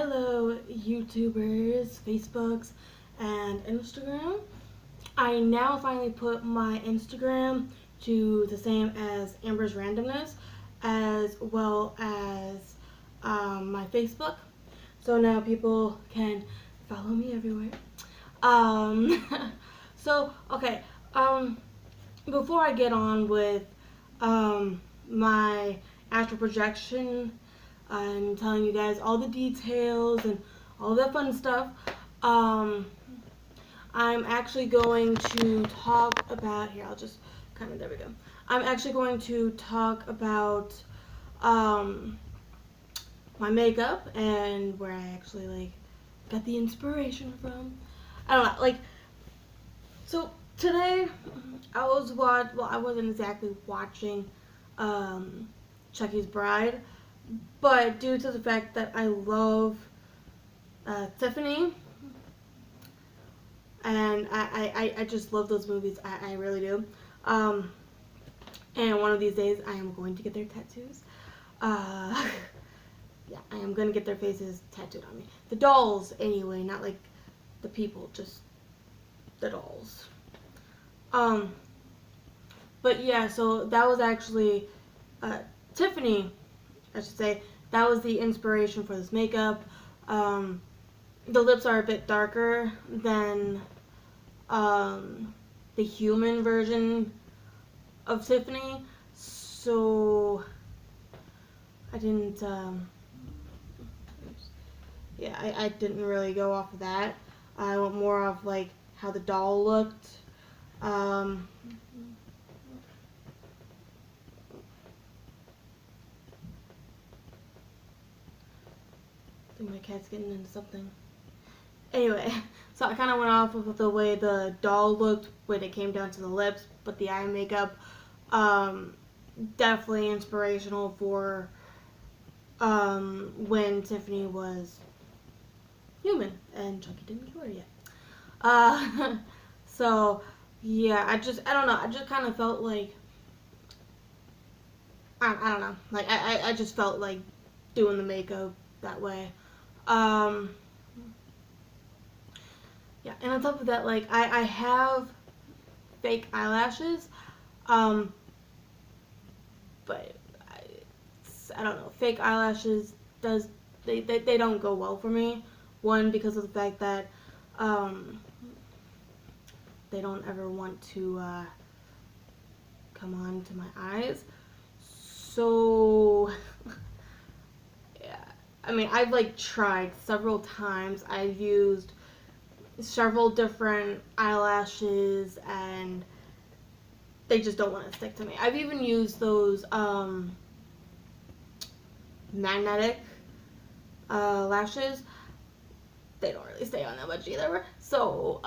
Hello, YouTubers, Facebooks, and Instagram. I now finally put my Instagram to the same as Amber's Randomness, as well as my Facebook. So now people can follow me everywhere. Okay. Before I get on with my astral projection and telling you guys all the details and all that fun stuff, I'm actually going to talk about, here, I'll just there we go. I'm actually going to talk about my makeup and where I actually got the inspiration from. I don't know, so today I wasn't exactly watching Chucky's Bride, but due to the fact that I love Tiffany, and I just love those movies, I really do. And one of these days I am going to get their tattoos. Yeah, I am going to get their faces tattooed on me. The dolls, anyway, not like the people, just the dolls. But yeah, so that was actually Tiffany, I should say. That was the inspiration for this makeup. The lips are a bit darker than the human version of Tiffany, so I didn't, I didn't really go off of that. I went more off how the doll looked. I think my cat's getting into something. Anyway, so I kind of went off of the way the doll looked when it came down to the lips, but the eye makeup, definitely inspirational for when Tiffany was human and Chucky didn't kill her yet. So yeah, I don't know, I just kind of felt I don't know, I just felt like doing the makeup that way. Yeah, and on top of that, I have fake eyelashes, but I don't know, fake eyelashes they don't go well for me. One, because of the fact that they don't ever want to come on to my eyes. So yeah, I mean, I've tried several times. I've used several different eyelashes and they just don't want to stick to me. I've even used those magnetic lashes. They don't really stay on that much either. So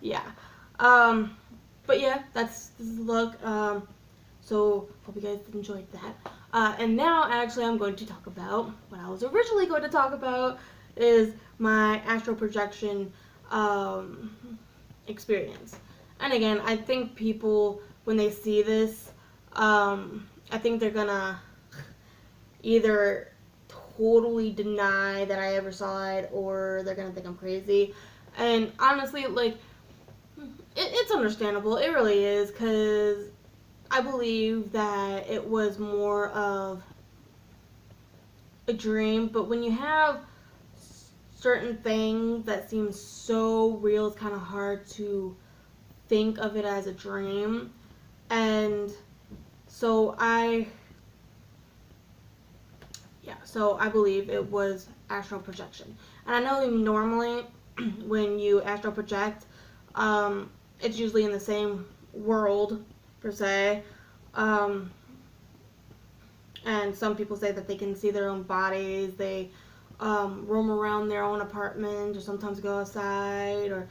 yeah. But yeah, this is the look. So hope you guys enjoyed that. And now actually I'm going to talk about what I was originally going to talk about, is my astral projection experience. And again, I think people, when they see this, I think they're gonna either totally deny that I ever saw it, or they're gonna think I'm crazy. And honestly, it's understandable. It really is, because I believe that it was more of a dream. But when you have certain things that seem so real, it's kind of hard to think of it as a dream. And so I believe it was astral projection. And I know normally when you astral project, it's usually in the same world per se, and some people say that they can see their own bodies. They roam around their own apartment, or sometimes go outside, or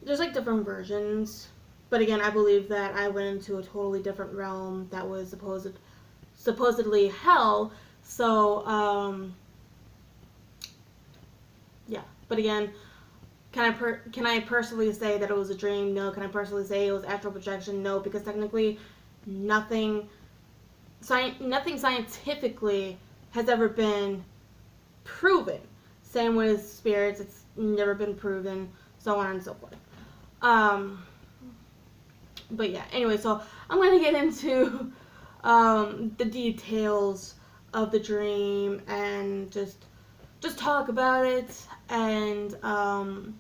there's different versions. But again, I believe that I went into a totally different realm that was supposedly hell. So yeah. But again, can I personally say that it was a dream? No. Can I personally say it was astral projection? No, because technically nothing scientifically has ever been proven. Same with spirits, it's never been proven, so on and so forth. But yeah, anyway, so I'm going to get into the details of the dream and just talk about it and go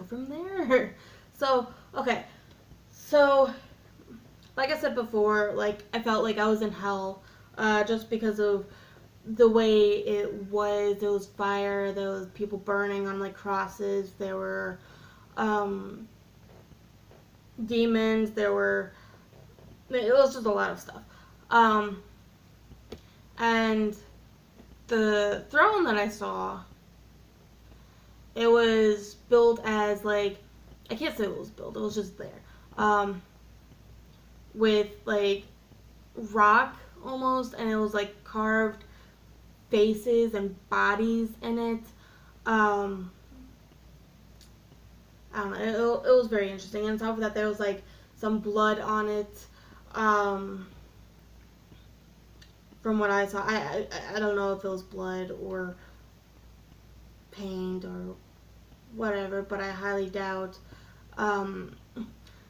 from there. So, okay. So, like I said before, like I felt like I was in hell just because of the way it was. There was fire, there was people burning on like crosses, there were demons, it was just a lot of stuff. And the throne that I saw, it was built as like, I can't say it was built, it was just there. With like rock almost, and it was like carved faces and bodies in it. I don't know, it was very interesting. And on top of that, there was like some blood on it. From what I saw, I don't know if it was blood or paint or whatever, but I highly doubt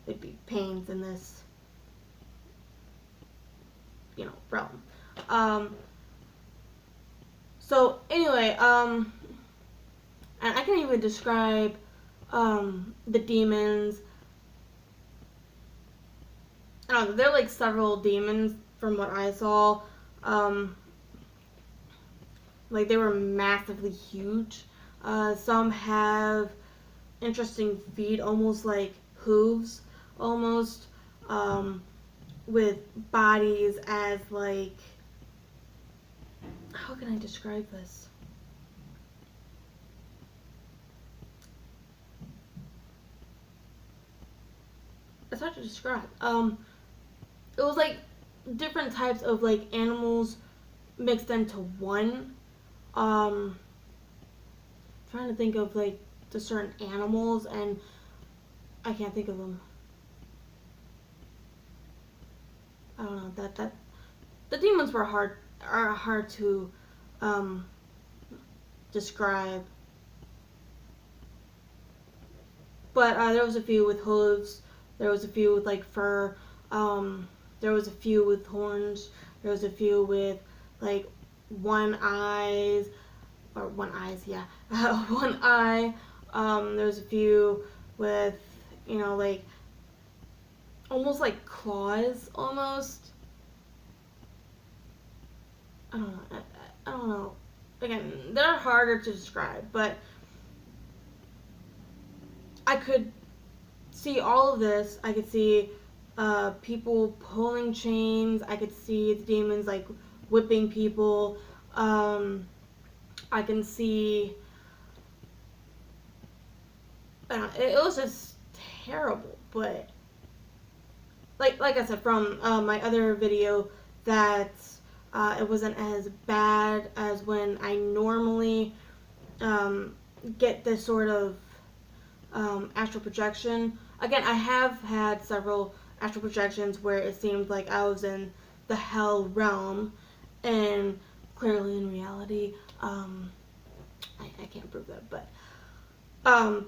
it'd be paint in this, realm. So anyway, and I can even describe the demons. I don't know, there are like several demons from what I saw. Like they were massively huge. Some have interesting feet, almost like hooves, almost, with bodies as like, how can I describe this? It's hard to describe. It was like different types of like animals mixed into one. Trying to think of like the certain animals, and I can't think of them. I don't know, that the demons are hard to describe. But there was a few with hooves. There was a few with like fur. There was a few with horns. There was a few with like one eyes, or one eyes, yeah, one eye. There was a few with, like almost like claws, almost. I don't know. I don't know. Again, they're harder to describe, but I could see all of this. I could see people pulling chains. I could see the demons like whipping people. I can see. It was just terrible, but like I said from my other video, that it wasn't as bad as when I normally get this sort of astral projection. Again, I have had several astral projections where it seemed like I was in the hell realm, and clearly in reality, I can't prove that,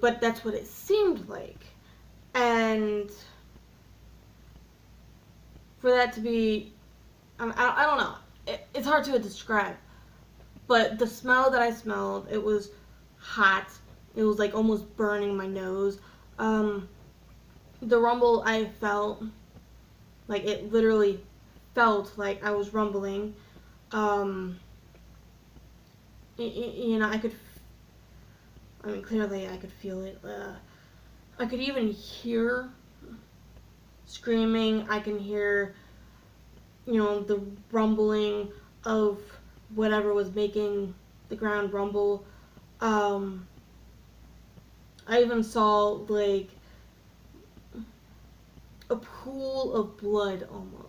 but that's what it seemed like. And for that to be, I don't know, it's hard to describe, but the smell that I smelled, it was hot. It was like almost burning my nose. The rumble I felt, like it literally felt like I was rumbling. Clearly I could feel it. I could even hear screaming. I can hear, the rumbling of whatever was making the ground rumble. I even saw like a pool of blood almost.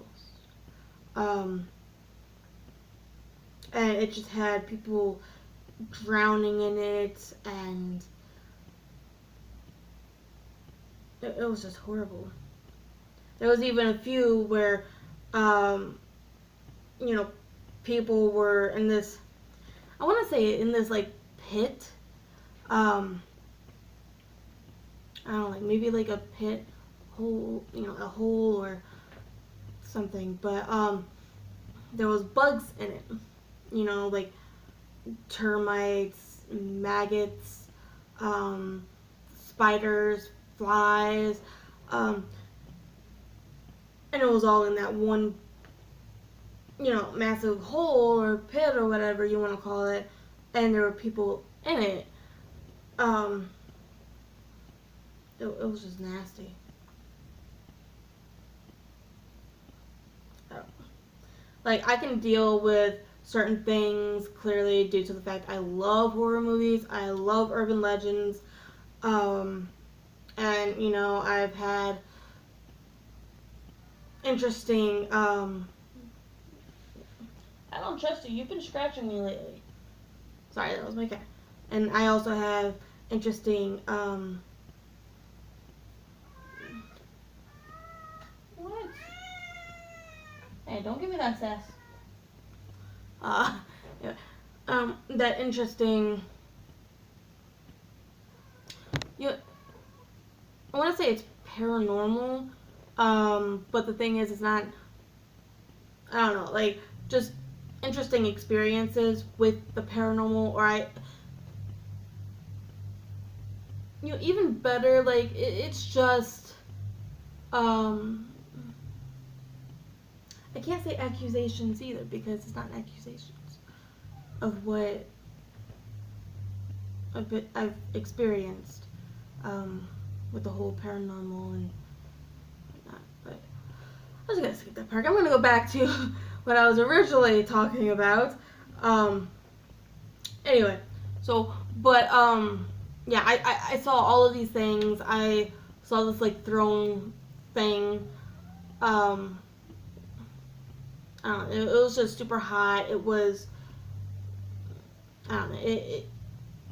And it just had people drowning in it, and it was just horrible. There was even a few where, people were in this, I want to say in this like pit, I don't know, like maybe like a pit hole, you know, a hole or something, but there was bugs in it, you know, like termites, maggots, spiders, flies, and it was all in that one, you know, massive hole or pit or whatever you want to call it, and there were people in it. It was just nasty. Like, I can deal with certain things clearly due to the fact I love horror movies, I love urban legends, and, you know, I've had interesting, I don't trust you, you've been scratching me lately. Sorry, that was my cat. And I also have interesting, what? Hey, don't give me that sass. Yeah. That interesting, you, I want to say it's paranormal, but the thing is, it's not, I don't know, like, just interesting experiences with the paranormal, or you know, even better, like, it's just, I can't say accusations either, because it's not accusations of what I've experienced, with the whole paranormal and whatnot, but I was gonna skip that part. I'm gonna go back to what I was originally talking about. Anyway, so, but, yeah, I saw all of these things. I saw this, like, throne thing. I don't know, it was just super hot. It was, I don't know, it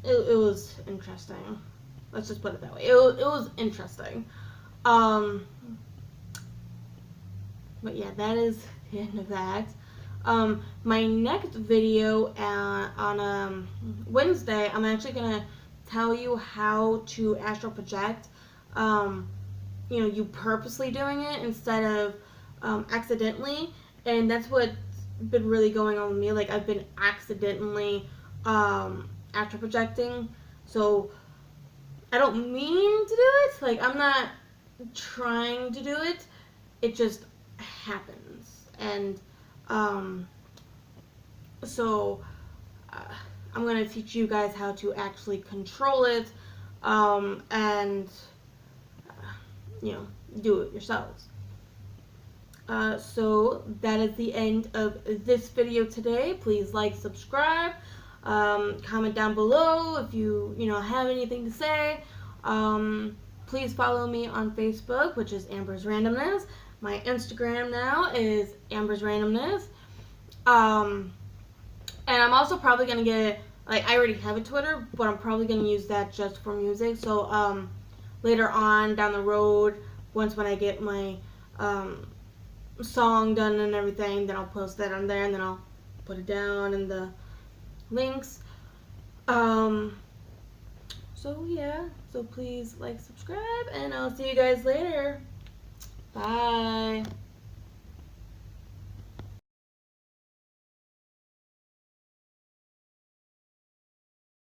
was interesting. Let's just put it that way. It was interesting. But yeah, that is the end of that. My next video on Wednesday, I'm actually gonna tell you how to astral project. You know, you purposely doing it instead of accidentally, and that's what's been really going on with me. Like, I've been accidentally astral projecting, so I don't mean to do it. Like, I'm not trying to do it. It just happens, and so I'm going to teach you guys how to actually control it, and you know, do it yourselves. So that is the end of this video today. Please like, subscribe, comment down below if you know, have anything to say. Please follow me on Facebook, which is Amber's Randomness. My Instagram now is Amber's Randomness. And I'm also probably going to get, like, I already have a Twitter, but I'm probably going to use that just for music. So, later on down the road, when I get my, song done and everything, then I'll post that on there, and then I'll put it down in the links. So yeah, so please like, subscribe, and I'll see you guys later. Bye.